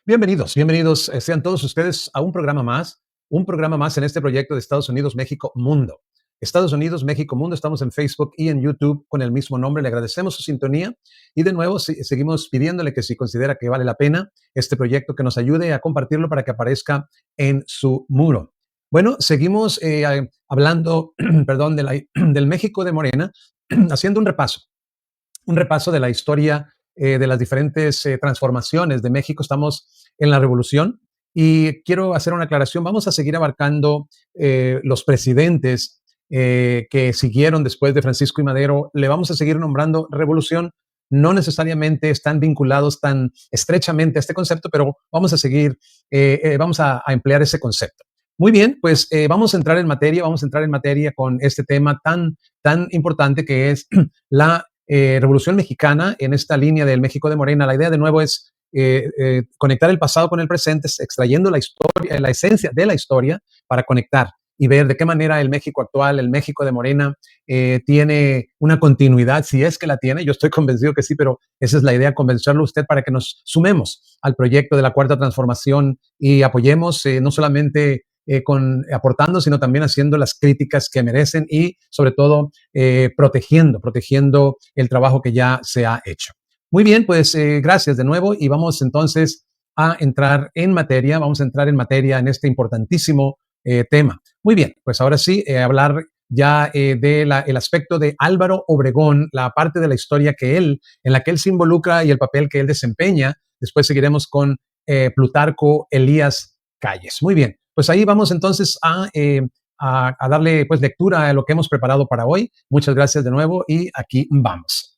Bienvenidos sean todos ustedes a un programa más en este proyecto de Estados Unidos, México, Mundo. Estados Unidos, México, Mundo, estamos en Facebook y en YouTube con el mismo nombre. Le agradecemos su sintonía y de nuevo seguimos pidiéndole que si considera que vale la pena este proyecto, que nos ayude a compartirlo para que aparezca en su muro. Bueno, seguimos hablando, perdón, del México de Morena, haciendo un repaso de la historia de las diferentes transformaciones de México. Estamos en la revolución y quiero hacer una aclaración. Vamos a seguir abarcando los presidentes que siguieron después de Francisco y Madero. Le vamos a seguir nombrando revolución. No necesariamente están vinculados tan estrechamente a este concepto, pero vamos a seguir, vamos a emplear ese concepto. Muy bien, pues vamos a entrar en materia con este tema tan importante que es la Revolución Mexicana en esta línea del México de Morena. La idea de nuevo es conectar el pasado con el presente, extrayendo la historia, la esencia de la historia para conectar y ver de qué manera el México actual, el México de Morena, tiene una continuidad, si es que la tiene. Yo estoy convencido que sí, pero esa es la idea, convencerlo a usted para que nos sumemos al proyecto de la Cuarta Transformación y apoyemos no solamente aportando, sino también haciendo las críticas que merecen y sobre todo protegiendo el trabajo que ya se ha hecho. Muy bien, pues gracias de nuevo y vamos entonces a entrar en materia, en este importantísimo tema. Muy bien, pues ahora sí, hablar ya del aspecto de Álvaro Obregón, la parte de la historia en la que él se involucra y el papel que él desempeña. Después seguiremos con Plutarco Elías Calles. Muy bien, pues ahí vamos entonces a darle pues lectura a lo que hemos preparado para hoy. Muchas gracias de nuevo y aquí vamos.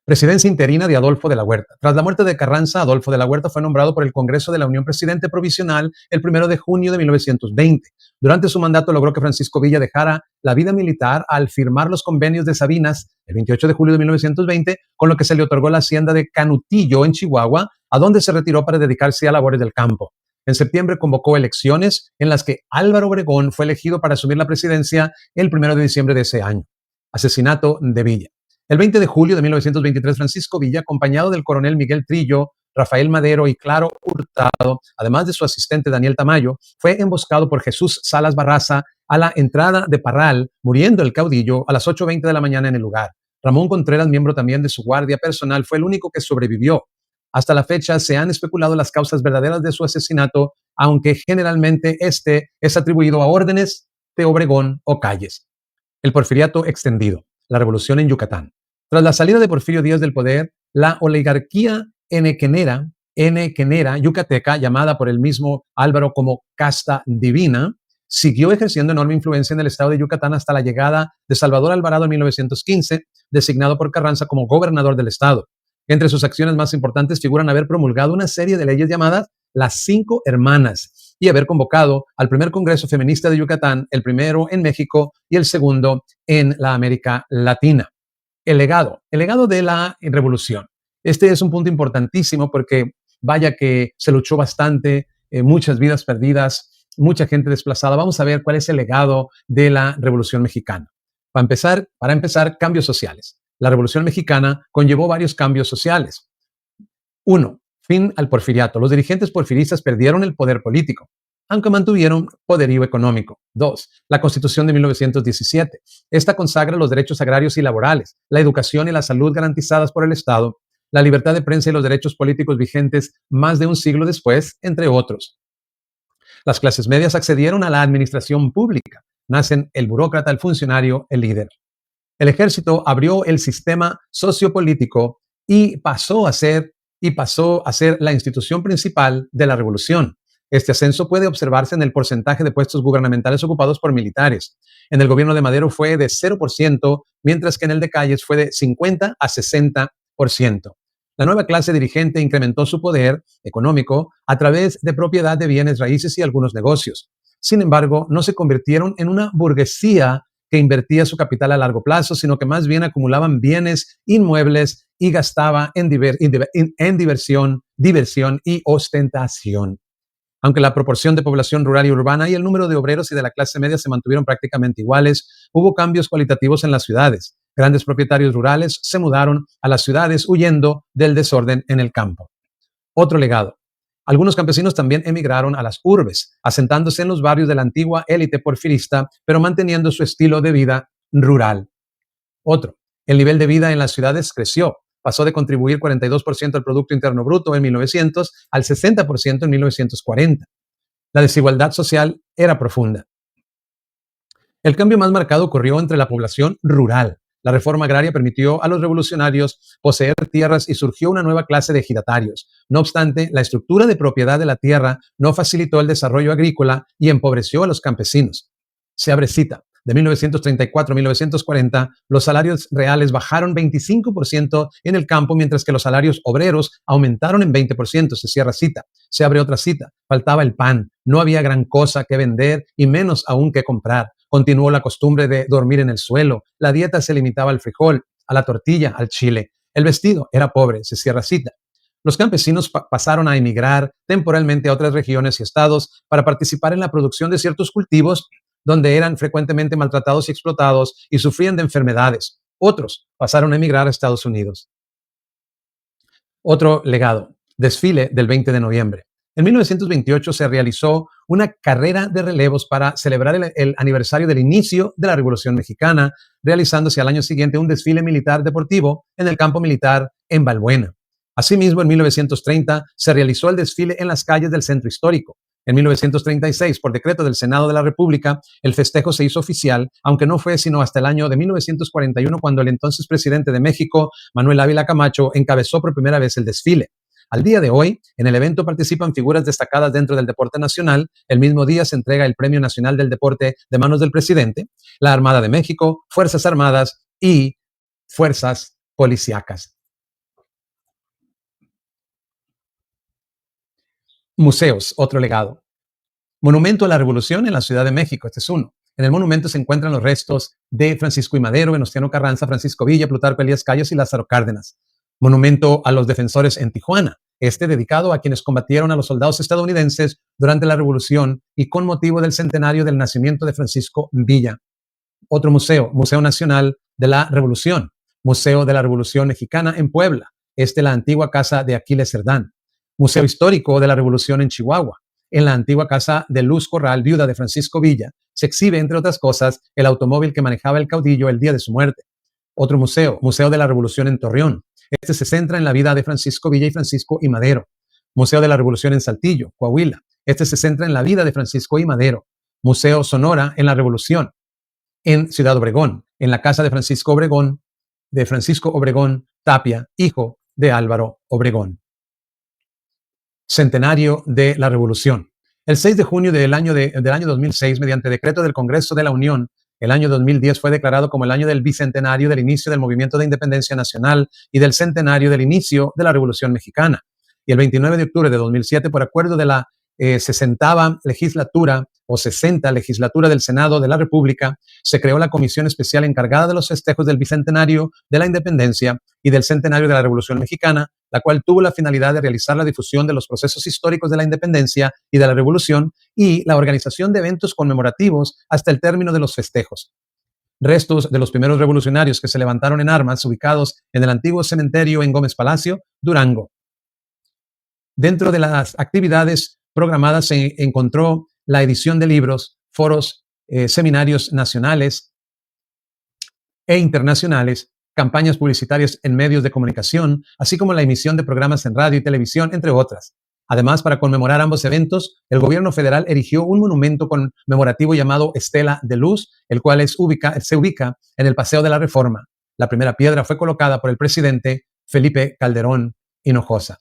Presidencia interina de Adolfo de la Huerta. Tras la muerte de Carranza, Adolfo de la Huerta fue nombrado por el Congreso de la Unión presidente provisional el 1 de junio de 1920. Durante su mandato logró que Francisco Villa dejara la vida militar al firmar los convenios de Sabinas el 28 de julio de 1920, con lo que se le otorgó la hacienda de Canutillo en Chihuahua, a donde se retiró para dedicarse a labores del campo. En septiembre convocó elecciones en las que Álvaro Obregón fue elegido para asumir la presidencia el 1 de diciembre de ese año. Asesinato de Villa. El 20 de julio de 1923, Francisco Villa, acompañado del coronel Miguel Trillo, Rafael Madero y Claro Hurtado, además de su asistente Daniel Tamayo, fue emboscado por Jesús Salas Barraza a la entrada de Parral, muriendo el caudillo a las 8:20 de la mañana en el lugar. Ramón Contreras, miembro también de su guardia personal, fue el único que sobrevivió. Hasta la fecha se han especulado las causas verdaderas de su asesinato, aunque generalmente este es atribuido a órdenes de Obregón o Calles. El porfiriato extendido. La revolución en Yucatán. Tras la salida de Porfirio Díaz del poder, la oligarquía enequenera yucateca, llamada por el mismo Álvaro como casta divina, siguió ejerciendo enorme influencia en el estado de Yucatán hasta la llegada de Salvador Alvarado en 1915, designado por Carranza como gobernador del estado. Entre sus acciones más importantes figuran haber promulgado una serie de leyes llamadas las 5 Hermanas y haber convocado al primer Congreso Feminista de Yucatán, el primero en México y el segundo en la América Latina. El legado de la revolución. Este es un punto importantísimo porque vaya que se luchó bastante, muchas vidas perdidas, mucha gente desplazada. Vamos a ver cuál es el legado de la Revolución Mexicana. Para empezar, cambios sociales. La Revolución Mexicana conllevó varios cambios sociales. 1. Fin al porfiriato. Los dirigentes porfiristas perdieron el poder político, aunque mantuvieron poderío económico. 2. La Constitución de 1917. Esta consagra los derechos agrarios y laborales, la educación y la salud garantizadas por el Estado, la libertad de prensa y los derechos políticos vigentes más de un siglo después, entre otros. Las clases medias accedieron a la administración pública. Nacen el burócrata, el funcionario, el líder. El ejército abrió el sistema sociopolítico y pasó a ser la institución principal de la revolución. Este ascenso puede observarse en el porcentaje de puestos gubernamentales ocupados por militares. En el gobierno de Madero fue de 0%, mientras que en el de Calles fue de 50 a 60%. La nueva clase dirigente incrementó su poder económico a través de propiedad de bienes raíces y algunos negocios. Sin embargo, no se convirtieron en una burguesía que invertía su capital a largo plazo, sino que más bien acumulaban bienes inmuebles y gastaba en diversión y ostentación. Aunque la proporción de población rural y urbana y el número de obreros y de la clase media se mantuvieron prácticamente iguales, hubo cambios cualitativos en las ciudades. Grandes propietarios rurales se mudaron a las ciudades huyendo del desorden en el campo. Otro legado. Algunos campesinos también emigraron a las urbes, asentándose en los barrios de la antigua élite porfirista, pero manteniendo su estilo de vida rural. Otro, el nivel de vida en las ciudades creció. Pasó de contribuir 42% al Producto Interno Bruto en 1900 al 60% en 1940. La desigualdad social era profunda. El cambio más marcado ocurrió entre la población rural. La reforma agraria permitió a los revolucionarios poseer tierras y surgió una nueva clase de ejidatarios. No obstante, la estructura de propiedad de la tierra no facilitó el desarrollo agrícola y empobreció a los campesinos. Se abre cita. De 1934 a 1940, los salarios reales bajaron 25% en el campo, mientras que los salarios obreros aumentaron en 20%. Se cierra cita. Se abre otra cita. Faltaba el pan. No había gran cosa que vender y menos aún que comprar. Continuó la costumbre de dormir en el suelo. La dieta se limitaba al frijol, a la tortilla, al chile. El vestido era pobre. Se cierra cita. Los campesinos pasaron a emigrar temporalmente a otras regiones y estados para participar en la producción de ciertos cultivos donde eran frecuentemente maltratados y explotados y sufrían de enfermedades. Otros pasaron a emigrar a Estados Unidos. Otro legado, desfile del 20 de noviembre. En 1928 se realizó una carrera de relevos para celebrar el aniversario del inicio de la Revolución Mexicana, realizándose al año siguiente un desfile militar deportivo en el campo militar en Balbuena. Asimismo, en 1930 se realizó el desfile en las calles del centro histórico. En 1936, por decreto del Senado de la República, el festejo se hizo oficial, aunque no fue sino hasta el año de 1941 cuando el entonces presidente de México, Manuel Ávila Camacho, encabezó por primera vez el desfile. Al día de hoy, en el evento participan figuras destacadas dentro del deporte nacional. El mismo día se entrega el Premio Nacional del Deporte de manos del presidente, la Armada de México, Fuerzas Armadas y Fuerzas Policíacas. Museos, otro legado. Monumento a la Revolución en la Ciudad de México, este es uno. En el monumento se encuentran los restos de Francisco I. Madero, Venustiano Carranza, Francisco Villa, Plutarco Elías Calles y Lázaro Cárdenas. Monumento a los defensores en Tijuana, este dedicado a quienes combatieron a los soldados estadounidenses durante la Revolución y con motivo del centenario del nacimiento de Francisco Villa. Otro museo, Museo Nacional de la Revolución, Museo de la Revolución Mexicana en Puebla, la antigua casa de Aquiles Cerdán. Museo Histórico de la Revolución en Chihuahua. En la antigua casa de Luz Corral, viuda de Francisco Villa, se exhibe, entre otras cosas, el automóvil que manejaba el caudillo el día de su muerte. Otro museo, Museo de la Revolución en Torreón. Este se centra en la vida de Francisco Villa y Francisco I. Madero. Museo de la Revolución en Saltillo, Coahuila. Este se centra en la vida de Francisco I. Madero. Museo Sonora en la Revolución, en Ciudad Obregón, en la casa de Francisco Obregón Tapia, hijo de Álvaro Obregón. Centenario de la Revolución. El 6 de junio del año 2006, mediante decreto del Congreso de la Unión, el año 2010 fue declarado como el año del bicentenario del inicio del Movimiento de Independencia Nacional y del centenario del inicio de la Revolución Mexicana. Y el 29 de octubre de 2007, por acuerdo de la 60ª legislatura o 60 legislatura del Senado de la República, se creó la comisión especial encargada de los festejos del bicentenario de la independencia y del centenario de la Revolución Mexicana, la cual tuvo la finalidad de realizar la difusión de los procesos históricos de la independencia y de la revolución y la organización de eventos conmemorativos hasta el término de los festejos. Restos de los primeros revolucionarios que se levantaron en armas ubicados en el antiguo cementerio en Gómez Palacio, Durango. Dentro de las actividades programadas se encontró la edición de libros, foros, seminarios nacionales e internacionales, campañas publicitarias en medios de comunicación, así como la emisión de programas en radio y televisión, entre otras. Además, para conmemorar ambos eventos, el gobierno federal erigió un monumento conmemorativo llamado Estela de Luz, el cual se ubica en el Paseo de la Reforma. La primera piedra fue colocada por el presidente Felipe Calderón Hinojosa.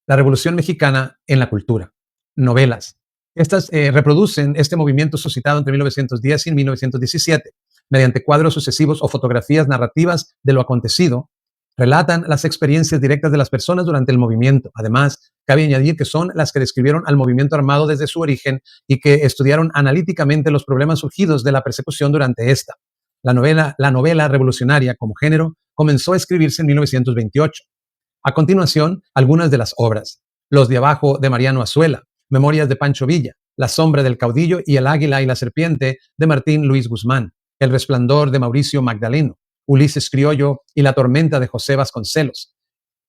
La Revolución Mexicana en la cultura. Novelas. Estas reproducen este movimiento suscitado entre 1910 y 1917. Mediante cuadros sucesivos o fotografías narrativas de lo acontecido, relatan las experiencias directas de las personas durante el movimiento. Además, cabe añadir que son las que describieron al movimiento armado desde su origen y que estudiaron analíticamente los problemas surgidos de la persecución durante esta. La novela revolucionaria como género comenzó a escribirse en 1928. A continuación, algunas de las obras. Los de abajo de Mariano Azuela, Memorias de Pancho Villa, La sombra del caudillo y El águila y la serpiente de Martín Luis Guzmán, El resplandor de Mauricio Magdaleno, Ulises Criollo y La tormenta de José Vasconcelos,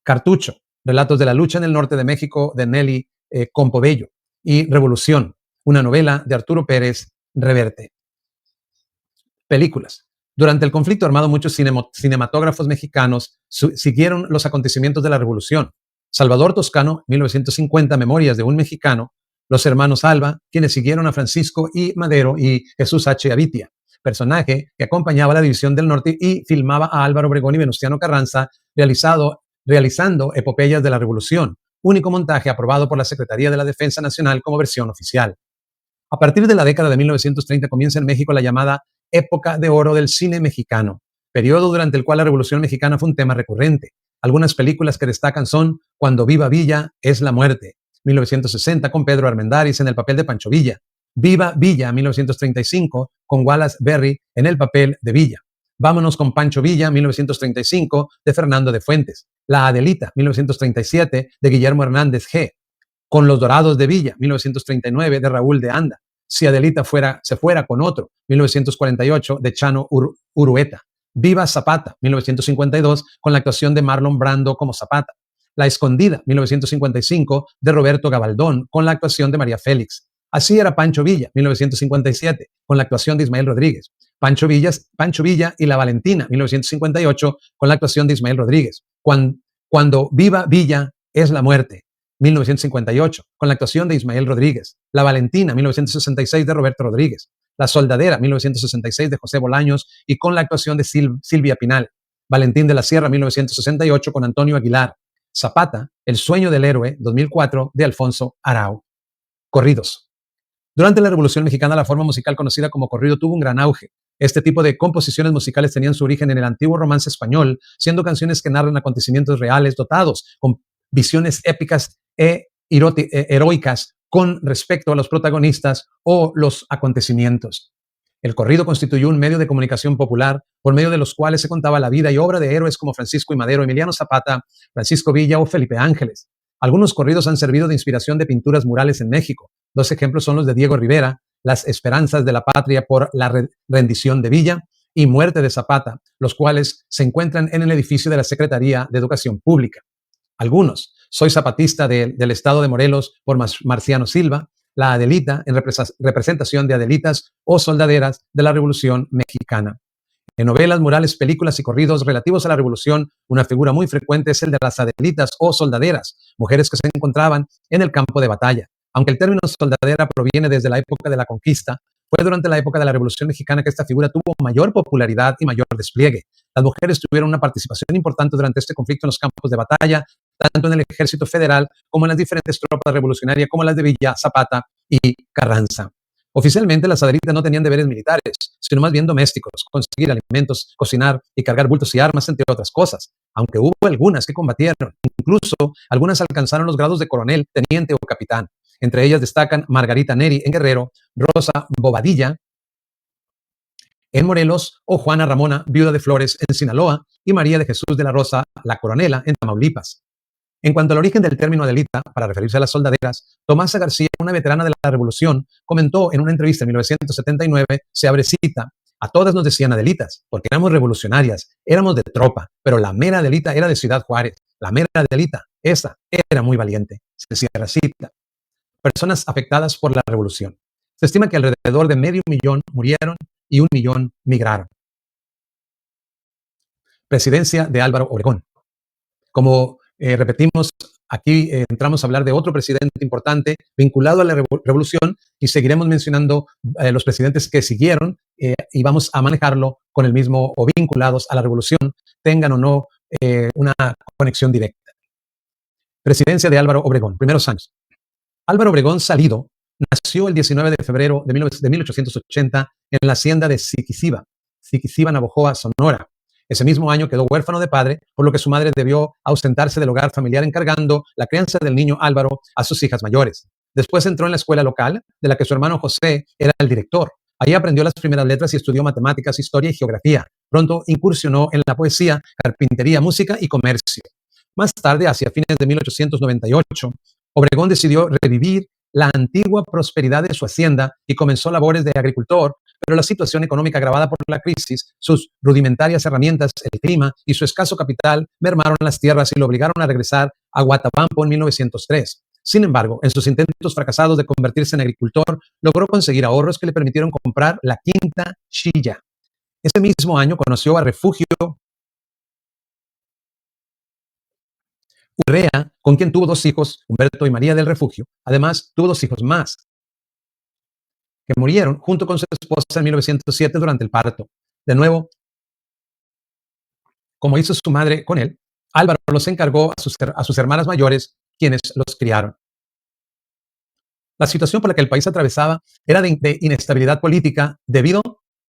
Cartucho, Relatos de la lucha en el norte de México de Nelly Campobello y Revolución, una novela de Arturo Pérez Reverte. Películas. Durante el conflicto armado, muchos cinematógrafos mexicanos siguieron los acontecimientos de la Revolución. Salvador Toscano, 1950, Memorias de un mexicano. Los hermanos Alba, quienes siguieron a Francisco I. Madero y Jesús H. Avitia, personaje que acompañaba a la División del Norte y filmaba a Álvaro Obregón y Venustiano Carranza realizando epopeyas de la Revolución, único montaje aprobado por la Secretaría de la Defensa Nacional como versión oficial. A partir de la década de 1930 comienza en México la llamada época de oro del cine mexicano, periodo durante el cual la Revolución Mexicana fue un tema recurrente. Algunas películas que destacan son Cuando viva Villa es la muerte, 1960, con Pedro Armendáriz en el papel de Pancho Villa; Viva Villa, 1935, con Wallace Berry en el papel de Villa; Vámonos con Pancho Villa, 1935, de Fernando de Fuentes; La Adelita, 1937, de Guillermo Hernández G.; Con los Dorados de Villa, 1939, de Raúl de Anda; Si Adelita se fuera con otro, 1948, de Chano Urueta; Viva Zapata, 1952, con la actuación de Marlon Brando como Zapata; La Escondida, 1955, de Roberto Gabaldón, con la actuación de María Félix; Así era Pancho Villa, 1957, con la actuación de Ismael Rodríguez; Pancho Villa y La Valentina, 1958, con la actuación de Ismael Rodríguez; Cuando viva Villa es la muerte, 1958, con la actuación de Ismael Rodríguez; La Valentina, 1966, de Roberto Rodríguez; La Soldadera, 1966, de José Bolaños y con la actuación de Silvia Pinal; Valentín de la Sierra, 1968, con Antonio Aguilar; Zapata, El sueño del héroe, 2004, de Alfonso Arau. Corridos. Durante la Revolución Mexicana, la forma musical conocida como corrido tuvo un gran auge. Este tipo de composiciones musicales tenían su origen en el antiguo romance español, siendo canciones que narran acontecimientos reales dotados con visiones épicas heroicas con respecto a los protagonistas o los acontecimientos. El corrido constituyó un medio de comunicación popular por medio de los cuales se contaba la vida y obra de héroes como Francisco I. Madero, Emiliano Zapata, Francisco Villa o Felipe Ángeles. Algunos corridos han servido de inspiración de pinturas murales en México. Dos ejemplos son los de Diego Rivera, Las esperanzas de la patria por la rendición de Villa y Muerte de Zapata, los cuales se encuentran en el edificio de la Secretaría de Educación Pública. Algunos: Soy zapatista del estado de Morelos por Marciano Silva; La Adelita, en representación de Adelitas o soldaderas de la Revolución Mexicana. En novelas, murales, películas y corridos relativos a la Revolución, una figura muy frecuente es el de las adelitas o soldaderas, mujeres que se encontraban en el campo de batalla. Aunque el término soldadera proviene desde la época de la conquista, fue durante la época de la Revolución Mexicana que esta figura tuvo mayor popularidad y mayor despliegue. Las mujeres tuvieron una participación importante durante este conflicto en los campos de batalla, tanto en el ejército federal como en las diferentes tropas revolucionarias como las de Villa, Zapata y Carranza. Oficialmente, las adelitas no tenían deberes militares, sino más bien domésticos: conseguir alimentos, cocinar y cargar bultos y armas, entre otras cosas. Aunque hubo algunas que combatieron, incluso algunas alcanzaron los grados de coronel, teniente o capitán. Entre ellas destacan Margarita Neri en Guerrero, Rosa Bobadilla en Morelos o Juana Ramona, viuda de Flores, en Sinaloa, y María de Jesús de la Rosa, la Coronela, en Tamaulipas. En cuanto al origen del término adelita, para referirse a las soldaderas, Tomasa García, una veterana de la Revolución, comentó en una entrevista en 1979, se abre cita: a todas nos decían adelitas, porque éramos revolucionarias, éramos de tropa, pero la mera adelita era de Ciudad Juárez. La mera adelita, esa, era muy valiente. Se cierra cita. Personas afectadas por la Revolución. Se estima que alrededor de 500,000 murieron y 1,000,000 migraron. Presidencia de Álvaro Obregón. Como repetimos, aquí entramos a hablar de otro presidente importante vinculado a la revolución y seguiremos mencionando los presidentes que siguieron y vamos a manejarlo con el mismo o vinculados a la revolución, tengan o no una conexión directa. Presidencia de Álvaro Obregón, primeros años. Álvaro Obregón Salido nació el 19 de febrero de 1880 en la hacienda de Siquiciba, Navojoa, Sonora. Ese mismo año quedó huérfano de padre, por lo que su madre debió ausentarse del hogar familiar encargando la crianza del niño Álvaro a sus hijas mayores. Después entró en la escuela local, de la que su hermano José era el director. Ahí aprendió las primeras letras y estudió matemáticas, historia y geografía. Pronto incursionó en la poesía, carpintería, música y comercio. Más tarde, hacia fines de 1898, Obregón decidió revivir la antigua prosperidad de su hacienda y comenzó labores de agricultor pero la situación económica agravada por la crisis, sus rudimentarias herramientas, el clima y su escaso capital mermaron las tierras y lo obligaron a regresar a Huatabampo en 1903. Sin embargo, en sus intentos fracasados de convertirse en agricultor, logró conseguir ahorros que le permitieron comprar la quinta Chilla. Ese mismo año conoció a Refugio Urrea, con quien tuvo dos hijos, Humberto y María del Refugio. Además, tuvo dos hijos más, que murieron junto con su esposa en 1907 durante el parto. De nuevo, como hizo su madre con él, Álvaro los encargó a sus hermanas mayores, quienes los criaron. La situación por la que el país atravesaba era de inestabilidad política debido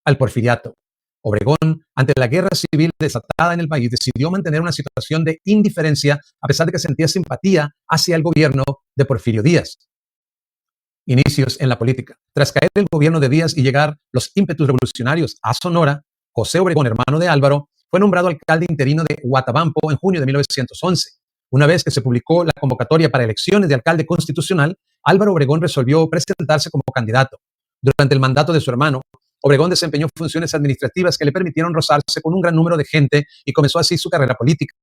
al porfiriato. Obregón, ante la guerra civil desatada en el país, decidió mantener una situación de indiferencia a pesar de que sentía simpatía hacia el gobierno de Porfirio Díaz. Inicios en la política. Tras caer el gobierno de Díaz y llegar los ímpetus revolucionarios a Sonora, José Obregón, hermano de Álvaro, fue nombrado alcalde interino de Huatabampo en junio de 1911. Una vez que se publicó la convocatoria para elecciones de alcalde constitucional, Álvaro Obregón resolvió presentarse como candidato. Durante el mandato de su hermano, Obregón desempeñó funciones administrativas que le permitieron rozarse con un gran número de gente y comenzó así su carrera política.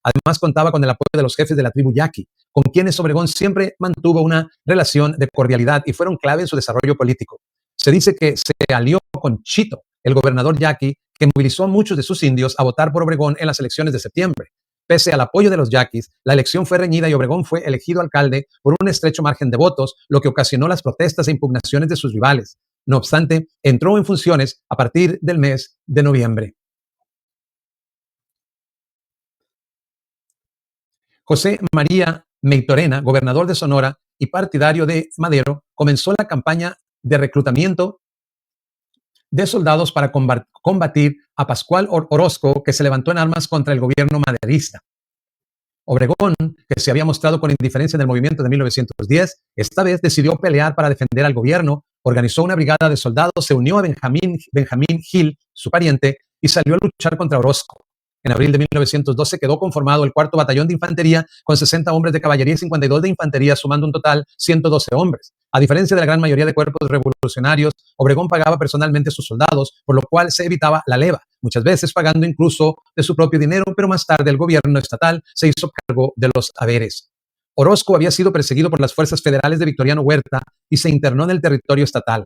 Además, contaba con el apoyo de los jefes de la tribu Yaqui, con quienes Obregón siempre mantuvo una relación de cordialidad y fueron clave en su desarrollo político. Se dice que se alió con Chito, el gobernador Yaqui, que movilizó a muchos de sus indios a votar por Obregón en las elecciones de septiembre. Pese al apoyo de los yaquis, la elección fue reñida y Obregón fue elegido alcalde por un estrecho margen de votos, lo que ocasionó las protestas e impugnaciones de sus rivales. No obstante, entró en funciones a partir del mes de noviembre. José María Maytorena, gobernador de Sonora y partidario de Madero, comenzó la campaña de reclutamiento de soldados para combatir a Pascual Orozco, que se levantó en armas contra el gobierno maderista. Obregón, que se había mostrado con indiferencia en el movimiento de 1910, esta vez decidió pelear para defender al gobierno, organizó una brigada de soldados, se unió a Benjamín Gil, su pariente, y salió a luchar contra Orozco. En abril de 1912 quedó conformado el 4º Batallón de Infantería con 60 hombres de caballería y 52 de infantería, sumando un total 112 hombres. A diferencia de la gran mayoría de cuerpos revolucionarios, Obregón pagaba personalmente a sus soldados, por lo cual se evitaba la leva, muchas veces pagando incluso de su propio dinero, pero más tarde el gobierno estatal se hizo cargo de los haberes. Orozco había sido perseguido por las fuerzas federales de Victoriano Huerta y se internó en el territorio estatal.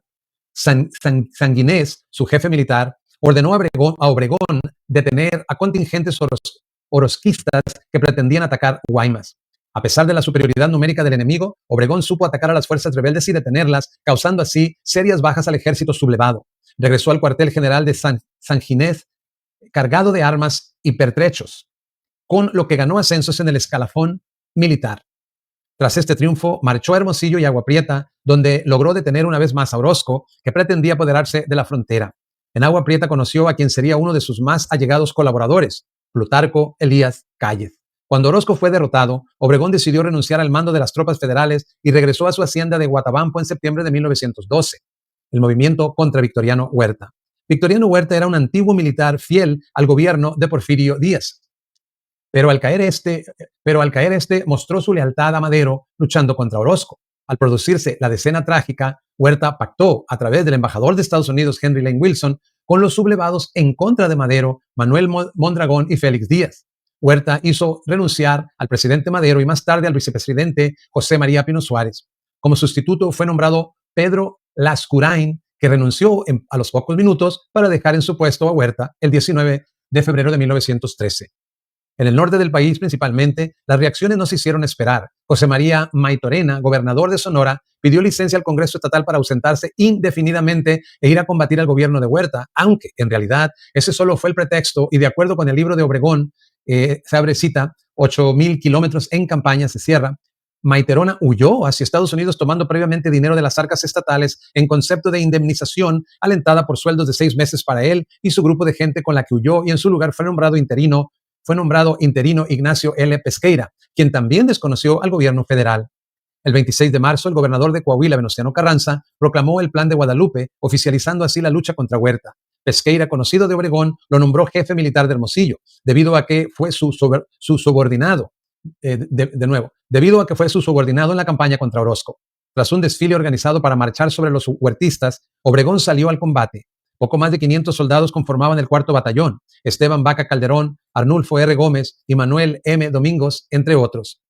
Sanguinés, su jefe militar, ordenó a Obregón detener a contingentes orozquistas que pretendían atacar Guaymas. A pesar de la superioridad numérica del enemigo, Obregón supo atacar a las fuerzas rebeldes y detenerlas, causando así serias bajas al ejército sublevado. Regresó al cuartel general de Sanguinés cargado de armas y pertrechos, con lo que ganó ascensos en el escalafón militar. Tras este triunfo, marchó a Hermosillo y Agua Prieta, donde logró detener una vez más a Orozco, que pretendía apoderarse de la frontera. En Agua Prieta conoció a quien sería uno de sus más allegados colaboradores, Plutarco Elías Calles. Cuando Orozco fue derrotado, Obregón decidió renunciar al mando de las tropas federales y regresó a su hacienda de Huatabampo en septiembre de 1912, el movimiento contra Victoriano Huerta. Victoriano Huerta era un antiguo militar fiel al gobierno de Porfirio Díaz. Pero al caer este mostró su lealtad a Madero luchando contra Orozco. Al producirse la decena trágica, Huerta pactó a través del embajador de Estados Unidos, Henry Lane Wilson, con los sublevados en contra de Madero, Manuel Mondragón y Félix Díaz. Huerta hizo renunciar al presidente Madero y más tarde al vicepresidente José María Pino Suárez. Como sustituto fue nombrado Pedro Lascurain, que renunció a los pocos minutos para dejar en su puesto a Huerta el 19 de febrero de 1913. En el norte del país, principalmente, las reacciones no se hicieron esperar. José María Maytorena, gobernador de Sonora, pidió licencia al Congreso Estatal para ausentarse indefinidamente e ir a combatir al gobierno de Huerta, aunque en realidad ese solo fue el pretexto y de acuerdo con el libro de Obregón, se abre cita, 8,000 kilómetros en campaña se cierra. Maytorena huyó hacia Estados Unidos tomando previamente dinero de las arcas estatales en concepto de indemnización alentada por sueldos de 6 meses para él y su grupo de gente con la que huyó, y en su lugar fue nombrado interino Ignacio L. Pesqueira, quien también desconoció al gobierno federal. El 26 de marzo, el gobernador de Coahuila, Venustiano Carranza, proclamó el Plan de Guadalupe, oficializando así la lucha contra Huerta. Pesqueira, conocido de Obregón, lo nombró jefe militar de Hermosillo, debido a que fue su subordinado, debido a que fue su subordinado en la campaña contra Orozco. Tras un desfile organizado para marchar sobre los huertistas, Obregón salió al combate. Poco más de 500 soldados conformaban el cuarto batallón: Esteban Vaca Calderón, Arnulfo R. Gómez y Manuel M. Domingos, entre otros.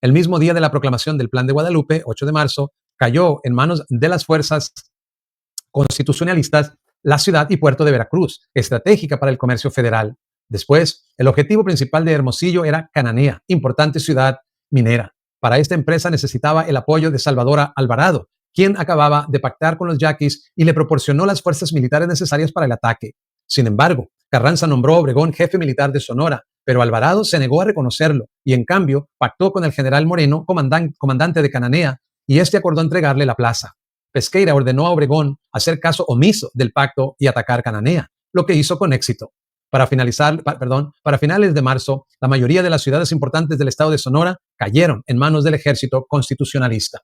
El mismo día de la proclamación del Plan de Guadalupe, 8 de marzo, cayó en manos de las fuerzas constitucionalistas la ciudad y puerto de Veracruz, estratégica para el comercio federal. Después, el objetivo principal de Hermosillo era Cananea, importante ciudad minera. Para esta empresa necesitaba el apoyo de Salvador Alvarado, quien acababa de pactar con los yaquis y le proporcionó las fuerzas militares necesarias para el ataque. Sin embargo, Carranza nombró a Obregón jefe militar de Sonora, pero Alvarado se negó a reconocerlo y en cambio pactó con el general Moreno, comandante de Cananea, y este acordó entregarle la plaza. Pesqueira ordenó a Obregón hacer caso omiso del pacto y atacar Cananea, lo que hizo con éxito. Para finales de marzo, la mayoría de las ciudades importantes del estado de Sonora cayeron en manos del ejército constitucionalista.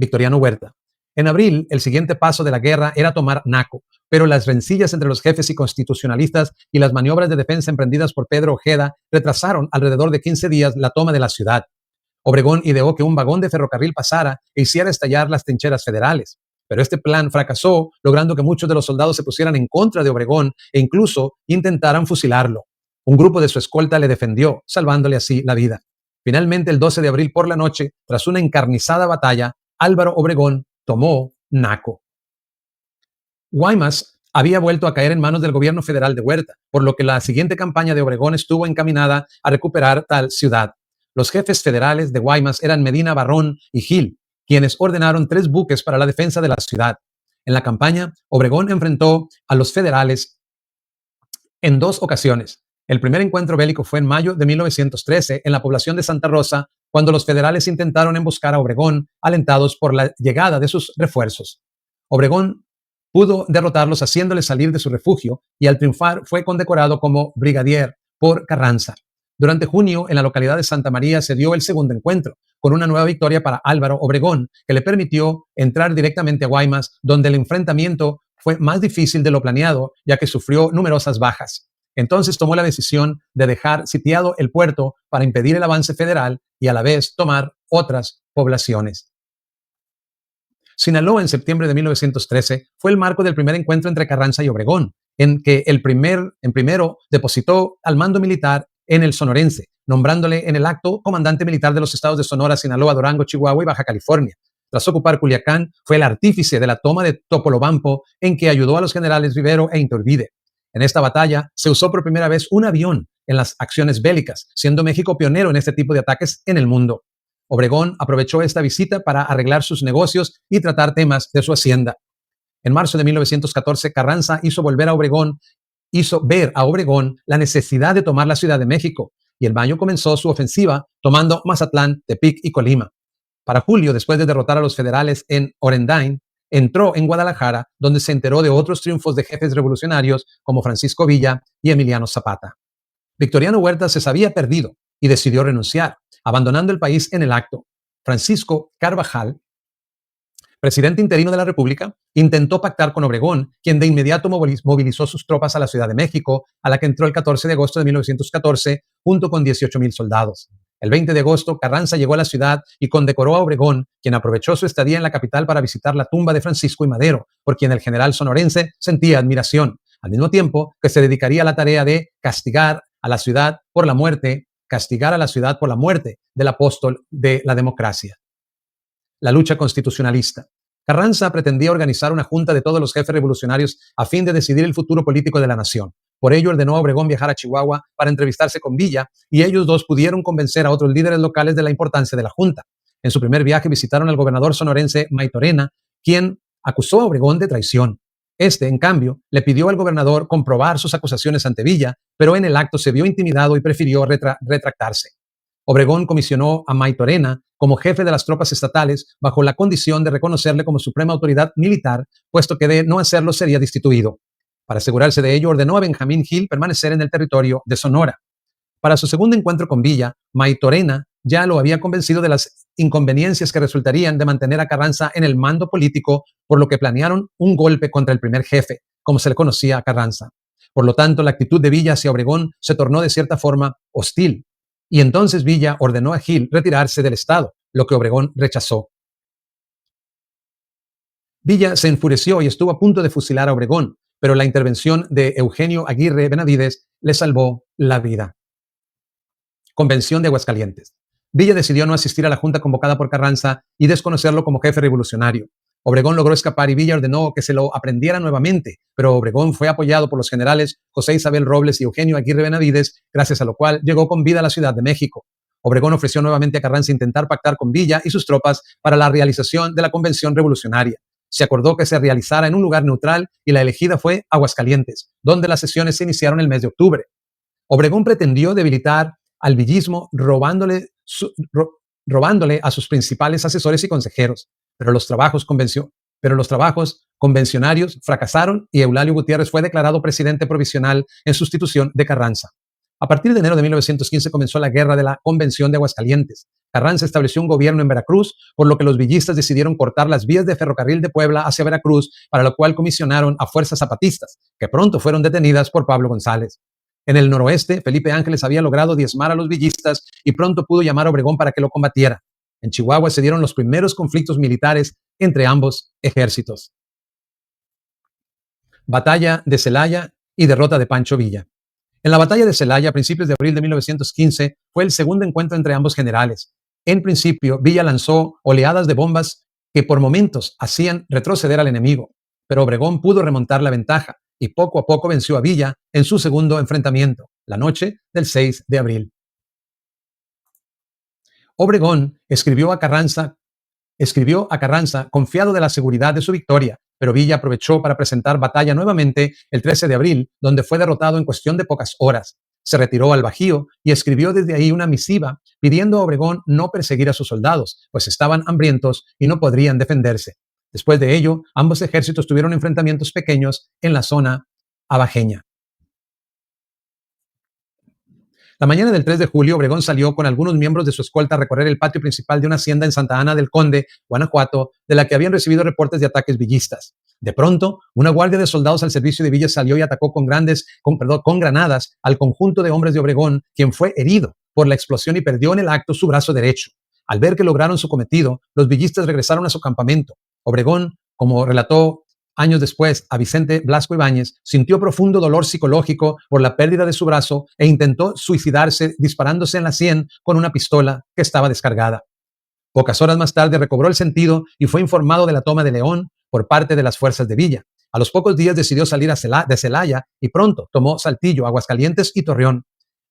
Victoriano Huerta. En abril, el siguiente paso de la guerra era tomar Naco, pero las rencillas entre los jefes y constitucionalistas y las maniobras de defensa emprendidas por Pedro Ojeda retrasaron alrededor de 15 días la toma de la ciudad. Obregón ideó que un vagón de ferrocarril pasara e hiciera estallar las trincheras federales. Pero este plan fracasó, logrando que muchos de los soldados se pusieran en contra de Obregón e incluso intentaran fusilarlo. Un grupo de su escolta le defendió, salvándole así la vida. Finalmente, el 12 de abril por la noche, tras una encarnizada batalla, Álvaro Obregón tomó Naco. Guaymas había vuelto a caer en manos del gobierno federal de Huerta, por lo que la siguiente campaña de Obregón estuvo encaminada a recuperar tal ciudad. Los jefes federales de Guaymas eran Medina, Barrón y Gil, quienes ordenaron 3 buques para la defensa de la ciudad. En la campaña, Obregón enfrentó a los federales en 2 ocasiones. El primer encuentro bélico fue en mayo de 1913 en la población de Santa Rosa, cuando los federales intentaron emboscar a Obregón, alentados por la llegada de sus refuerzos. Obregón pudo derrotarlos haciéndoles salir de su refugio y al triunfar fue condecorado como brigadier por Carranza. Durante junio, en la localidad de Santa María se dio el segundo encuentro, con una nueva victoria para Álvaro Obregón, que le permitió entrar directamente a Guaymas, donde el enfrentamiento fue más difícil de lo planeado, ya que sufrió numerosas bajas. Entonces tomó la decisión de dejar sitiado el puerto para impedir el avance federal y a la vez tomar otras poblaciones. Sinaloa, en septiembre de 1913, fue el marco del primer encuentro entre Carranza y Obregón, en que el primero depositó al mando militar en el sonorense, nombrándole en el acto comandante militar de los estados de Sonora, Sinaloa, Durango, Chihuahua y Baja California. Tras ocupar Culiacán, fue el artífice de la toma de Topolobampo, en que ayudó a los generales Rivero e Iturbide. En esta batalla se usó por primera vez un avión en las acciones bélicas, siendo México pionero en este tipo de ataques en el mundo. Obregón aprovechó esta visita para arreglar sus negocios y tratar temas de su hacienda. En marzo de 1914, Carranza hizo ver a Obregón la necesidad de tomar la Ciudad de México, y en mayo comenzó su ofensiva tomando Mazatlán, Tepic y Colima. Para julio, después de derrotar a los federales en Orendain, entró en Guadalajara, donde se enteró de otros triunfos de jefes revolucionarios como Francisco Villa y Emiliano Zapata. Victoriano Huerta se sabía perdido y decidió renunciar, abandonando el país en el acto. Francisco Carvajal, presidente interino de la República, intentó pactar con Obregón, quien de inmediato movilizó sus tropas a la Ciudad de México, a la que entró el 14 de agosto de 1914, junto con 18,000 soldados. El 20 de agosto, Carranza llegó a la ciudad y condecoró a Obregón, quien aprovechó su estadía en la capital para visitar la tumba de Francisco I. Madero, por quien el general sonorense sentía admiración, al mismo tiempo que se dedicaría a la tarea de castigar a la ciudad por la muerte del apóstol de la democracia. La lucha constitucionalista. Carranza pretendía organizar una junta de todos los jefes revolucionarios a fin de decidir el futuro político de la nación. Por ello, ordenó a Obregón viajar a Chihuahua para entrevistarse con Villa, y ellos dos pudieron convencer a otros líderes locales de la importancia de la junta. En su primer viaje visitaron al gobernador sonorense Maytorena, quien acusó a Obregón de traición. Este, en cambio, le pidió al gobernador comprobar sus acusaciones ante Villa, pero en el acto se vio intimidado y prefirió retractarse. Obregón comisionó a Maytorena como jefe de las tropas estatales bajo la condición de reconocerle como suprema autoridad militar, puesto que de no hacerlo sería destituido. Para asegurarse de ello, ordenó a Benjamín Gil permanecer en el territorio de Sonora. Para su segundo encuentro con Villa, Maytorena ya lo había convencido de las inconveniencias que resultarían de mantener a Carranza en el mando político, por lo que planearon un golpe contra el primer jefe, como se le conocía a Carranza. Por lo tanto, la actitud de Villa hacia Obregón se tornó de cierta forma hostil, y entonces Villa ordenó a Gil retirarse del estado, lo que Obregón rechazó. Villa se enfureció y estuvo a punto de fusilar a Obregón, pero la intervención de Eugenio Aguirre Benavides le salvó la vida. Convención de Aguascalientes. Villa decidió no asistir a la junta convocada por Carranza y desconocerlo como jefe revolucionario. Obregón logró escapar y Villa ordenó que se lo aprendiera nuevamente, pero Obregón fue apoyado por los generales José Isabel Robles y Eugenio Aguirre Benavides, gracias a lo cual llegó con vida a la Ciudad de México. Obregón ofreció nuevamente a Carranza intentar pactar con Villa y sus tropas para la realización de la convención revolucionaria. Se acordó que se realizara en un lugar neutral y la elegida fue Aguascalientes, donde las sesiones se iniciaron el mes de octubre. Obregón pretendió debilitar al villismo robándole a sus principales asesores y consejeros, pero los trabajos convencionarios fracasaron y Eulalio Gutiérrez fue declarado presidente provisional en sustitución de Carranza. A partir de enero de 1915 comenzó la guerra de la Convención de Aguascalientes. Carranza estableció un gobierno en Veracruz, por lo que los villistas decidieron cortar las vías de ferrocarril de Puebla hacia Veracruz, para lo cual comisionaron a fuerzas zapatistas, que pronto fueron detenidas por Pablo González. En el noroeste, Felipe Ángeles había logrado diezmar a los villistas y pronto pudo llamar a Obregón para que lo combatiera. En Chihuahua se dieron los primeros conflictos militares entre ambos ejércitos. Batalla de Celaya y derrota de Pancho Villa. En la batalla de Celaya, a principios de abril de 1915, fue el segundo encuentro entre ambos generales. En principio, Villa lanzó oleadas de bombas que por momentos hacían retroceder al enemigo, pero Obregón pudo remontar la ventaja y poco a poco venció a Villa en su segundo enfrentamiento, la noche del 6 de abril. Obregón escribió a Carranza confiado de la seguridad de su victoria, pero Villa aprovechó para presentar batalla nuevamente el 13 de abril, donde fue derrotado en cuestión de pocas horas. Se retiró al Bajío y escribió desde ahí una misiva pidiendo a Obregón no perseguir a sus soldados, pues estaban hambrientos y no podrían defenderse. Después de ello, ambos ejércitos tuvieron enfrentamientos pequeños en la zona abajeña. La mañana del 3 de julio, Obregón salió con algunos miembros de su escolta a recorrer el patio principal de una hacienda en Santa Ana del Conde, Guanajuato, de la que habían recibido reportes de ataques villistas. De pronto, una guardia de soldados al servicio de Villa salió y atacó con granadas al conjunto de hombres de Obregón, quien fue herido por la explosión y perdió en el acto su brazo derecho. Al ver que lograron su cometido, los villistas regresaron a su campamento. Obregón, como relató años después a Vicente Blasco Ibáñez, sintió profundo dolor psicológico por la pérdida de su brazo e intentó suicidarse disparándose en la sien con una pistola que estaba descargada. Pocas horas más tarde recobró el sentido y fue informado de la toma de León por parte de las fuerzas de Villa. A los pocos días decidió salir de Celaya y pronto tomó Saltillo, Aguascalientes y Torreón.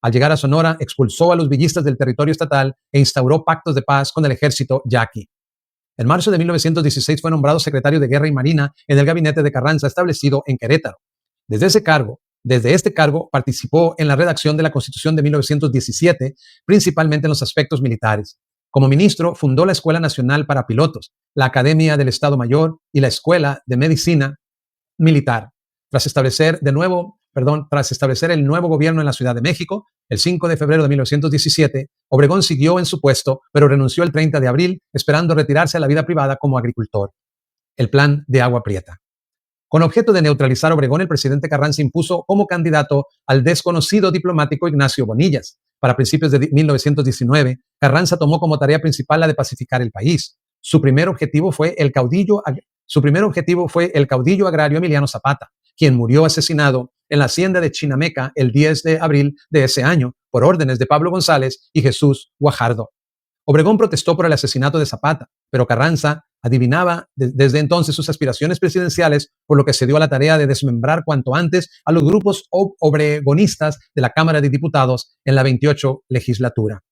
Al llegar a Sonora, expulsó a los villistas del territorio estatal e instauró pactos de paz con el ejército yaqui. En marzo de 1916 fue nombrado secretario de Guerra y Marina en el gabinete de Carranza, establecido en Querétaro. Desde este cargo participó en la redacción de la Constitución de 1917, principalmente en los aspectos militares. Como ministro, fundó la Escuela Nacional para Pilotos, la Academia del Estado Mayor y la Escuela de Medicina Militar. Tras establecer el nuevo gobierno en la Ciudad de México, el 5 de febrero de 1917, Obregón siguió en su puesto, pero renunció el 30 de abril, esperando retirarse a la vida privada como agricultor. El plan de Agua Prieta. Con objeto de neutralizar a Obregón, el presidente Carranza impuso como candidato al desconocido diplomático Ignacio Bonillas. Para principios de 1919, Carranza tomó como tarea principal la de pacificar el país. Su primer objetivo fue el caudillo agrario Emiliano Zapata, quien murió asesinado en la hacienda de Chinameca el 10 de abril de ese año por órdenes de Pablo González y Jesús Guajardo. Obregón protestó por el asesinato de Zapata, pero Carranza adivinaba desde entonces sus aspiraciones presidenciales, por lo que se dio a la tarea de desmembrar cuanto antes a los grupos obregonistas de la Cámara de Diputados en la 28 legislatura.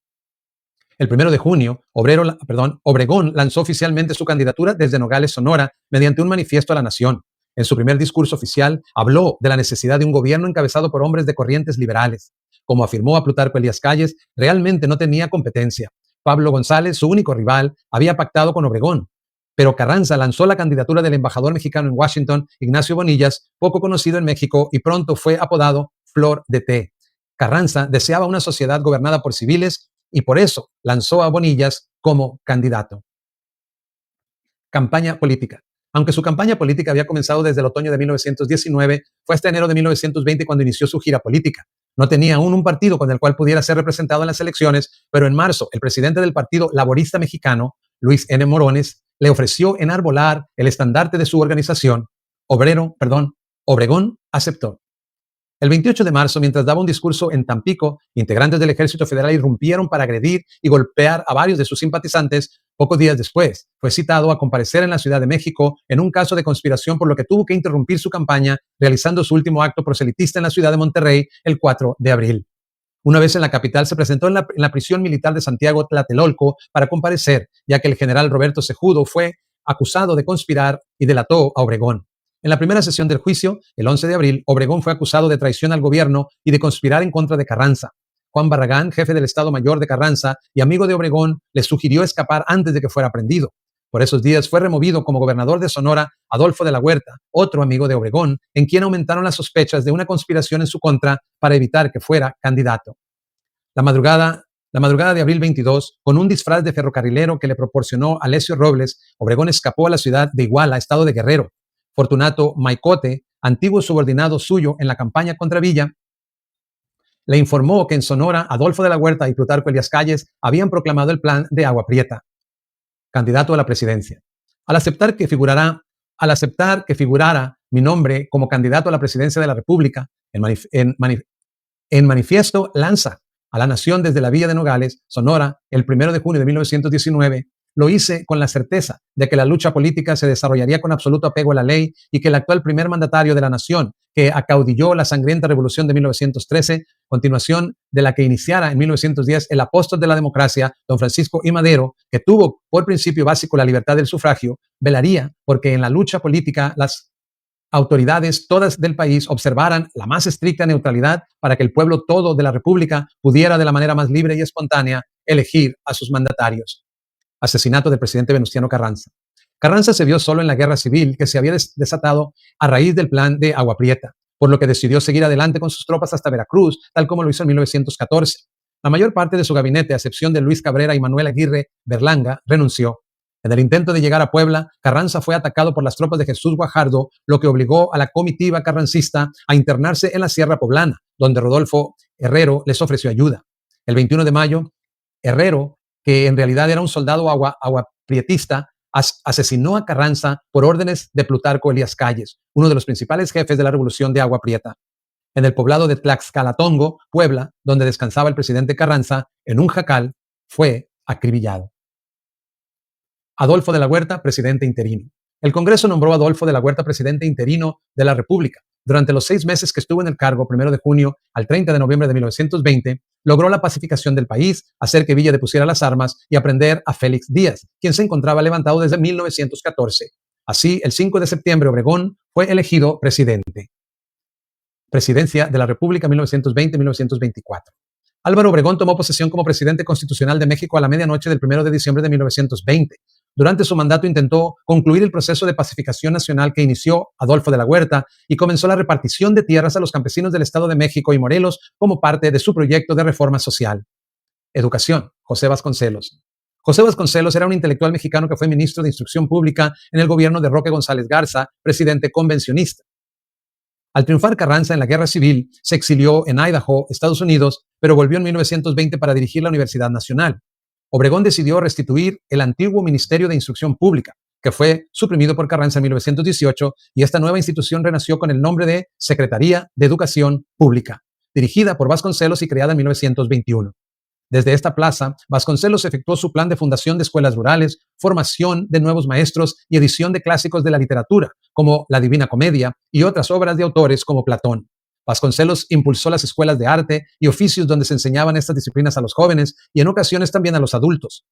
El 1 de junio, Obregón lanzó oficialmente su candidatura desde Nogales, Sonora, mediante un manifiesto a la nación. En su primer discurso oficial, habló de la necesidad de un gobierno encabezado por hombres de corrientes liberales. Como afirmó a Plutarco Elías Calles, realmente no tenía competencia. Pablo González, su único rival, había pactado con Obregón. Pero Carranza lanzó la candidatura del embajador mexicano en Washington, Ignacio Bonillas, poco conocido en México, y pronto fue apodado Flor de Té. Carranza deseaba una sociedad gobernada por civiles y por eso lanzó a Bonillas como candidato. Campaña política. Aunque su campaña política había comenzado desde el otoño de 1919, fue hasta enero de 1920 cuando inició su gira política. No tenía aún un partido con el cual pudiera ser representado en las elecciones, pero en marzo el presidente del Partido Laborista Mexicano, Luis N. Morones, le ofreció enarbolar el estandarte de su organización, Obregón aceptó. El 28 de marzo, mientras daba un discurso en Tampico, integrantes del Ejército Federal irrumpieron para agredir y golpear a varios de sus simpatizantes. Pocos días después, fue citado a comparecer en la Ciudad de México en un caso de conspiración, por lo que tuvo que interrumpir su campaña, realizando su último acto proselitista en la ciudad de Monterrey el 4 de abril. Una vez en la capital, se presentó en la prisión militar de Santiago Tlatelolco para comparecer, ya que el general Roberto Cejudo fue acusado de conspirar y delató a Obregón. En la primera sesión del juicio, el 11 de abril, Obregón fue acusado de traición al gobierno y de conspirar en contra de Carranza. Juan Barragán, jefe del Estado Mayor de Carranza y amigo de Obregón, le sugirió escapar antes de que fuera prendido. Por esos días fue removido como gobernador de Sonora Adolfo de la Huerta, otro amigo de Obregón, en quien aumentaron las sospechas de una conspiración en su contra para evitar que fuera candidato. La madrugada de abril 22, con un disfraz de ferrocarrilero que le proporcionó Alessio Robles, Obregón escapó a la ciudad de Iguala, estado de Guerrero. Fortunato Maicote, antiguo subordinado suyo en la campaña contra Villa, le informó que en Sonora Adolfo de la Huerta y Plutarco Elías Calles habían proclamado el plan de Agua Prieta, candidato a la presidencia. Al aceptar que figurara mi nombre como candidato a la presidencia de la República, en manifiesto lanza a la nación desde la Villa de Nogales, Sonora, el 1 de junio de 1919, lo hice con la certeza de que la lucha política se desarrollaría con absoluto apego a la ley y que el actual primer mandatario de la nación, que acaudilló la sangrienta revolución de 1913, continuación de la que iniciara en 1910 el apóstol de la democracia, don Francisco I. Madero, que tuvo por principio básico la libertad del sufragio, velaría porque en la lucha política las autoridades todas del país observaran la más estricta neutralidad para que el pueblo todo de la República pudiera de la manera más libre y espontánea elegir a sus mandatarios. Asesinato del presidente Venustiano Carranza. Carranza se vio solo en la guerra civil que se había desatado a raíz del plan de Agua Prieta, por lo que decidió seguir adelante con sus tropas hasta Veracruz, tal como lo hizo en 1914. La mayor parte de su gabinete, a excepción de Luis Cabrera y Manuel Aguirre Berlanga, renunció. En el intento de llegar a Puebla, Carranza fue atacado por las tropas de Jesús Guajardo, lo que obligó a la comitiva carrancista a internarse en la Sierra Poblana, donde Rodolfo Herrero les ofreció ayuda. El 21 de mayo, Herrero, que en realidad era un soldado aguaprietista, asesinó a Carranza por órdenes de Plutarco Elías Calles, uno de los principales jefes de la revolución de Agua Prieta. En el poblado de Tlaxcalatongo, Puebla, donde descansaba el presidente Carranza, en un jacal, fue acribillado. Adolfo de la Huerta, presidente interino. El Congreso nombró a Adolfo de la Huerta presidente interino de la República. Durante los 6 meses que estuvo en el cargo, 1 de junio al 30 de noviembre de 1920, logró la pacificación del país, hacer que Villa depusiera las armas y aprender a Félix Díaz, quien se encontraba levantado desde 1914. Así, el 5 de septiembre, Obregón fue elegido presidente. Presidencia de la República 1920-1924. Álvaro Obregón tomó posesión como presidente constitucional de México a la medianoche del 1 de diciembre de 1920. Durante su mandato intentó concluir el proceso de pacificación nacional que inició Adolfo de la Huerta y comenzó la repartición de tierras a los campesinos del Estado de México y Morelos como parte de su proyecto de reforma social. Educación, José Vasconcelos. José Vasconcelos era un intelectual mexicano que fue ministro de Instrucción Pública en el gobierno de Roque González Garza, presidente convencionista. Al triunfar Carranza en la Guerra Civil, se exilió en Idaho, Estados Unidos, pero volvió en 1920 para dirigir la Universidad Nacional. Obregón decidió restituir el antiguo Ministerio de Instrucción Pública, que fue suprimido por Carranza en 1918, y esta nueva institución renació con el nombre de Secretaría de Educación Pública, dirigida por Vasconcelos y creada en 1921. Desde esta plaza, Vasconcelos efectuó su plan de fundación de escuelas rurales, formación de nuevos maestros y edición de clásicos de la literatura, como La Divina Comedia y otras obras de autores como Platón. Vasconcelos impulsó las escuelas de arte y oficios donde se enseñaban estas disciplinas a los jóvenes y en ocasiones también a los adultos.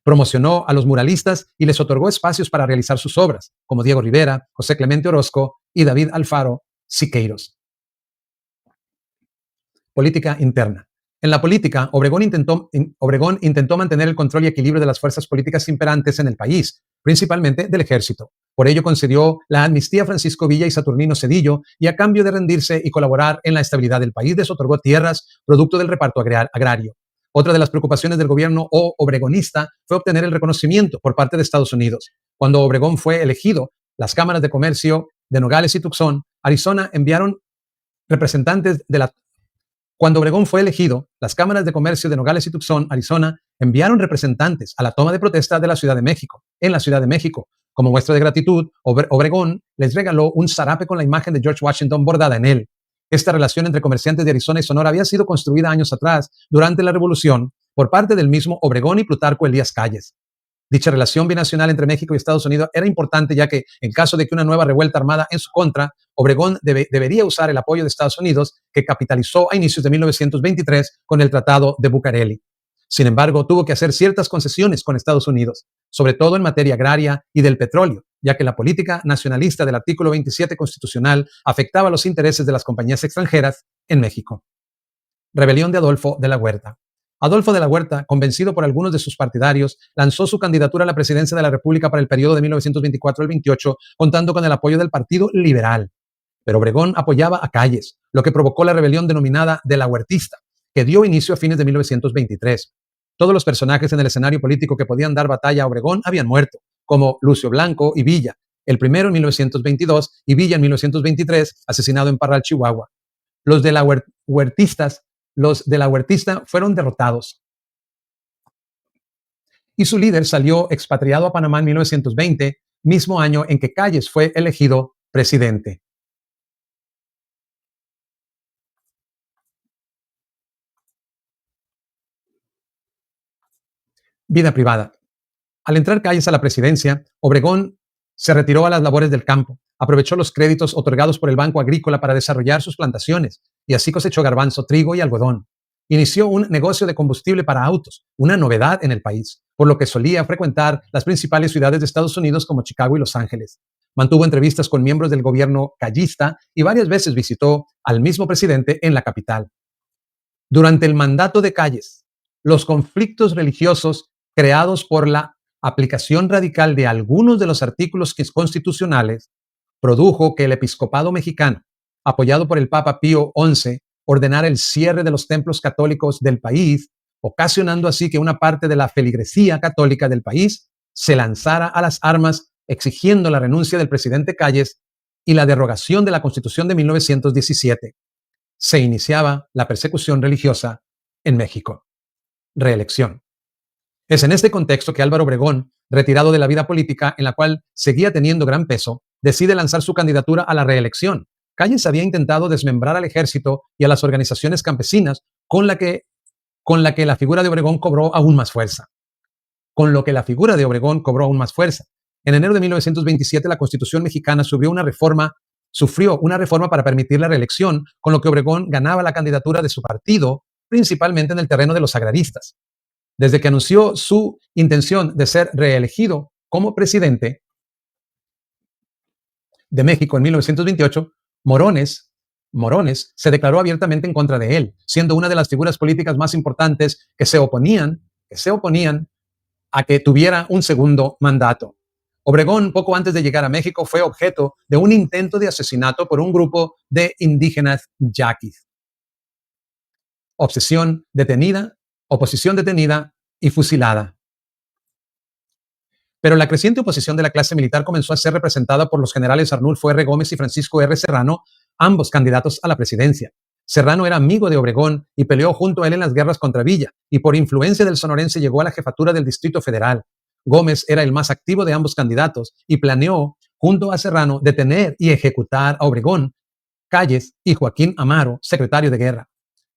Promocionó a los muralistas y les otorgó espacios para realizar sus obras, como Diego Rivera, José Clemente Orozco y David Alfaro Siqueiros. Política interna. En la política, Obregón intentó mantener el control y equilibrio de las fuerzas políticas imperantes en el país, principalmente del ejército. Por ello concedió la amnistía a Francisco Villa y Saturnino Cedillo y a cambio de rendirse y colaborar en la estabilidad del país les otorgó tierras producto del reparto agrario. Otra de las preocupaciones del gobierno obregonista fue obtener el reconocimiento por parte de Estados Unidos. Cuando Obregón fue elegido, las cámaras de comercio de Nogales y Tucson, Arizona, enviaron representantes de la Cuando Obregón fue elegido, las cámaras de comercio de Nogales y Tucson, Arizona, enviaron representantes a la toma de protesta de la Ciudad de México, en la Ciudad de México, Como muestra de gratitud, Obregón les regaló un zarape con la imagen de George Washington bordada en él. Esta relación entre comerciantes de Arizona y Sonora había sido construida años atrás, durante la Revolución, por parte del mismo Obregón y Plutarco Elías Calles. Dicha relación binacional entre México y Estados Unidos era importante, ya que, en caso de que una nueva revuelta armada en su contra, Obregón debería usar el apoyo de Estados Unidos, que capitalizó a inicios de 1923 con el Tratado de Bucareli. Sin embargo, tuvo que hacer ciertas concesiones con Estados Unidos, sobre todo en materia agraria y del petróleo, ya que la política nacionalista del artículo 27 constitucional afectaba los intereses de las compañías extranjeras en México. Rebelión de Adolfo de la Huerta. Adolfo de la Huerta, convencido por algunos de sus partidarios, lanzó su candidatura a la presidencia de la República para el periodo de 1924 al 28, contando con el apoyo del Partido Liberal. Pero Obregón apoyaba a Calles, lo que provocó la rebelión denominada de la Huertista, que dio inicio a fines de 1923. Todos los personajes en el escenario político que podían dar batalla a Obregón habían muerto, como Lucio Blanco y Villa, el primero en 1922 y Villa en 1923, asesinado en Parral, Chihuahua. Los de la Huertista fueron derrotados y su líder salió expatriado a Panamá en 1920, mismo año en que Calles fue elegido presidente. Vida privada. Al entrar Calles a la presidencia, Obregón se retiró a las labores del campo, aprovechó los créditos otorgados por el Banco Agrícola para desarrollar sus plantaciones y así cosechó garbanzo, trigo y algodón. Inició un negocio de combustible para autos, una novedad en el país, por lo que solía frecuentar las principales ciudades de Estados Unidos como Chicago y Los Ángeles. Mantuvo entrevistas con miembros del gobierno callista y varias veces visitó al mismo presidente en la capital. Durante el mandato de Calles, los conflictos religiosos creados por la aplicación radical de algunos de los artículos constitucionales produjo que el episcopado mexicano, apoyado por el Papa Pío XI, ordenara el cierre de los templos católicos del país, ocasionando así que una parte de la feligresía católica del país se lanzara a las armas exigiendo la renuncia del presidente Calles y la derogación de la Constitución de 1917. Se iniciaba la persecución religiosa en México. Reelección. Es en este contexto que Álvaro Obregón, retirado de la vida política en la cual seguía teniendo gran peso, decide lanzar su candidatura a la reelección. Calles había intentado desmembrar al ejército y a las organizaciones campesinas, con la que la figura de Obregón cobró aún más fuerza. En enero de 1927, la Constitución mexicana sufrió una reforma para permitir la reelección, con lo que Obregón ganaba la candidatura de su partido, principalmente en el terreno de los agraristas. Desde que anunció su intención de ser reelegido como presidente de México en 1928, Morones se declaró abiertamente en contra de él, siendo una de las figuras políticas más importantes que se oponían a que tuviera un segundo mandato. Obregón, poco antes de llegar a México, fue objeto de un intento de asesinato por un grupo de indígenas yaquis. Oposición detenida y fusilada. Pero la creciente oposición de la clase militar comenzó a ser representada por los generales Arnulfo R. Gómez y Francisco R. Serrano, ambos candidatos a la presidencia. Serrano era amigo de Obregón y peleó junto a él en las guerras contra Villa, y por influencia del sonorense llegó a la jefatura del Distrito Federal. Gómez era el más activo de ambos candidatos y planeó, junto a Serrano, detener y ejecutar a Obregón, Calles y Joaquín Amaro, secretario de Guerra.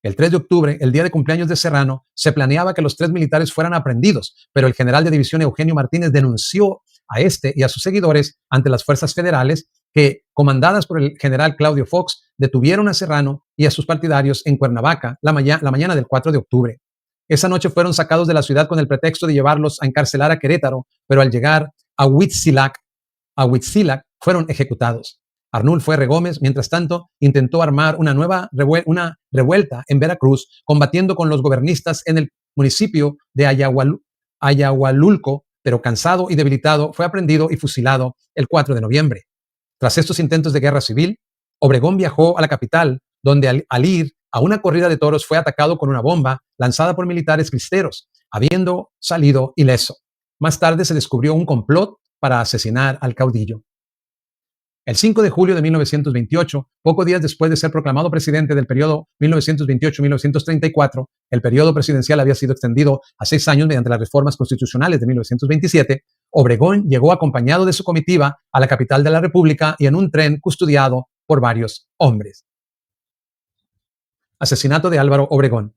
El 3 de octubre, el día de cumpleaños de Serrano, se planeaba que los 3 militares fueran aprehendidos, pero el general de división Eugenio Martínez denunció a este y a sus seguidores ante las fuerzas federales que, comandadas por el general Claudio Fox, detuvieron a Serrano y a sus partidarios en Cuernavaca la mañana del 4 de octubre. Esa noche fueron sacados de la ciudad con el pretexto de llevarlos a encarcelar a Querétaro, pero al llegar a Huitzilac fueron ejecutados. Arnulfo R. Gómez, mientras tanto, intentó armar una revuelta en Veracruz, combatiendo con los gobernistas en el municipio de Ayahualulco, pero cansado y debilitado, fue aprehendido y fusilado el 4 de noviembre. Tras estos intentos de guerra civil, Obregón viajó a la capital, donde al ir a una corrida de toros fue atacado con una bomba lanzada por militares cristeros, habiendo salido ileso. Más tarde se descubrió un complot para asesinar al caudillo. El 5 de julio de 1928, pocos días después de ser proclamado presidente del periodo 1928-1934, el periodo presidencial había sido extendido a 6 años mediante las reformas constitucionales de 1927, Obregón llegó acompañado de su comitiva a la capital de la República y en un tren custodiado por varios hombres. Asesinato de Álvaro Obregón.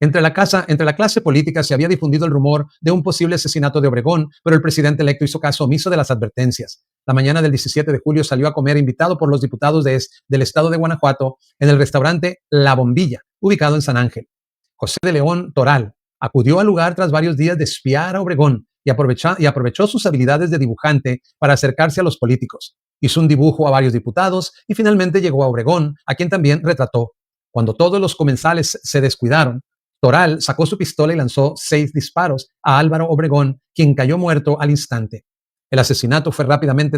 Entre la clase política se había difundido el rumor de un posible asesinato de Obregón, pero el presidente electo hizo caso omiso de las advertencias. La mañana del 17 de julio salió a comer invitado por los diputados del estado de Guanajuato en el restaurante La Bombilla, ubicado en San Ángel. José de León Toral acudió al lugar tras varios días de espiar a Obregón y aprovechó sus habilidades de dibujante para acercarse a los políticos. Hizo un dibujo a varios diputados y finalmente llegó a Obregón, a quien también retrató. Cuando todos los comensales se descuidaron, Toral sacó su pistola y lanzó 6 disparos a Álvaro Obregón, quien cayó muerto al instante. El asesino fue rápidamente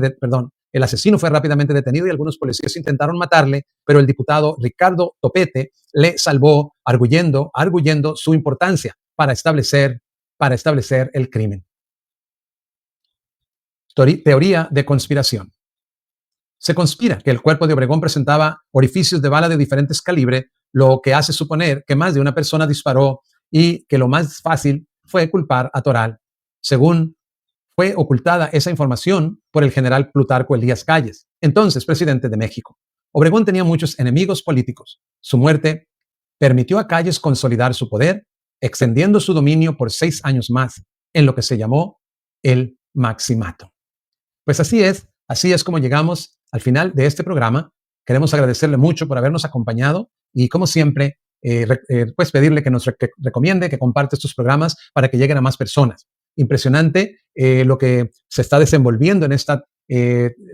detenido y algunos policías intentaron matarle, pero el diputado Ricardo Topete le salvó, arguyendo su importancia para establecer el crimen. Teoría de conspiración. Se conspira que el cuerpo de Obregón presentaba orificios de bala de diferentes calibres, lo que hace suponer que más de una persona disparó y que lo más fácil fue culpar a Toral. Según fue ocultada esa información por el general Plutarco Elías Calles, entonces presidente de México. Obregón tenía muchos enemigos políticos. Su muerte permitió a Calles consolidar su poder, extendiendo su dominio por 6 años más, en lo que se llamó el Maximato. Pues así es como llegamos al final de este programa. Queremos agradecerle mucho por habernos acompañado y, como siempre, pues pedirle que nos recomiende, que comparte estos programas para que lleguen a más personas. Impresionante lo que se está desenvolviendo en esta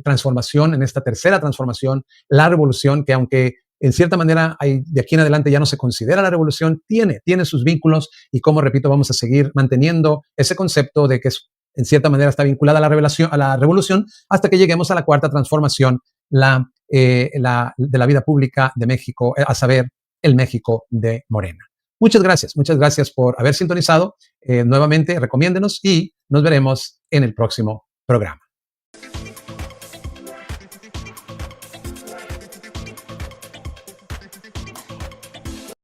transformación, en esta tercera transformación, la revolución, que aunque en cierta manera de aquí en adelante ya no se considera la revolución, tiene sus vínculos y, como repito, vamos a seguir manteniendo ese concepto de que en cierta manera está vinculada a la revolución hasta que lleguemos a la cuarta transformación, de la vida pública de México, a saber, el México de Morena. Muchas gracias por haber sintonizado. Nuevamente, recomiéndenos y nos veremos en el próximo programa.